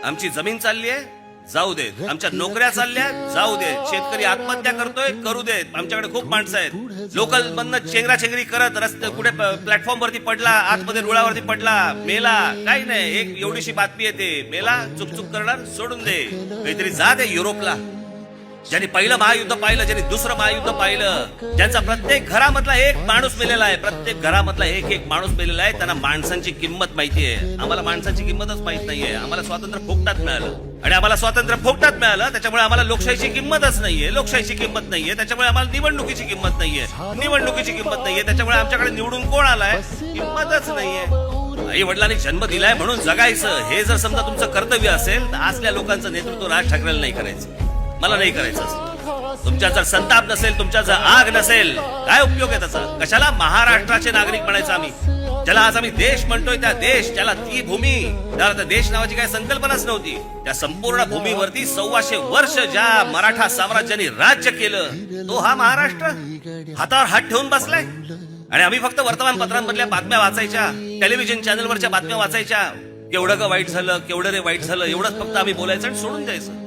आमची जमीन चालली आहे, जाऊ देत. आमच्या नोकऱ्या चालल्या, जाऊ देत. शेतकरी आत्महत्या करतोय, करू देत. आमच्याकडे खूप माणसं आहेत. लोकल मधनं चेंगराचेंगरी करत रस्ते कुठे प्लॅटफॉर्म वरती पडला, आतमध्ये रुळावरती पडला, मेला, काही नाही. एक एवढीशी बातमी येते, मेला, चुकचुक करणार, सोडून दे. काहीतरी जा दे युरोपला. ज्यांनी पहिलं महायुद्ध पाहिलं, ज्यांनी दुसरं महायुद्ध पाहिलं, ज्यांचा प्रत्येक घरामधला एक माणूस मेलेला आहे, प्रत्येक घरामधला एक माणूस मेलेला आहे, त्यांना माणसांची किंमत माहितीये. आम्हाला माणसाची किंमतच माहित नाहीये. आम्हाला स्वातंत्र्य फुकटात मिळालं आणि आम्हाला स्वातंत्र्य फुकटात मिळालं, त्याच्यामुळे आम्हाला लोकशाहीची किंमतच नाहीये. लोकशाहीची किंमत नाहीये, त्याच्यामुळे आम्हाला निवडणुकीची किंमत नाहीये. निवडणुकीची किंमत नाहीये, त्याच्यामुळे आमच्याकडे निवडून कोण आलाय, किंमतच नाहीये. आई वडिलांनी जन्म दिलाय म्हणून जगायचं, हे जर समजा तुमचं कर्तव्य असेल तर असल्या लोकांचं नेतृत्व राज ठाकरेला नाही करायचं, मला नाही करायचं. तुमच्या जर संताप नसेल, तुमच्या जर आग नसेल, काय उपयोग आहे त्याचा? कशाला महाराष्ट्राचे नागरिक म्हणायचं आम्ही? ज्याला आज आम्ही देश म्हणतोय, त्या देश, त्याला ती भूमी, त्याला त्या देश नावाची काही संकल्पनाच नव्हती. त्या संपूर्ण भूमीवरती 125 वर्ष ज्या मराठा साम्राज्याने राज्य केलं, तो हा महाराष्ट्र हातावर हात ठेवून बसलाय. आणि आम्ही फक्त वर्तमानपत्रांमधल्या बातम्या वाचायच्या, टेलिव्हिजन चॅनलवरच्या बातम्या वाचायच्या. केवढं का वाईट झालं, केवढं रे वाईट झालं, एवढंच फक्त आम्ही बोलायचं आणि सोडून द्यायचं.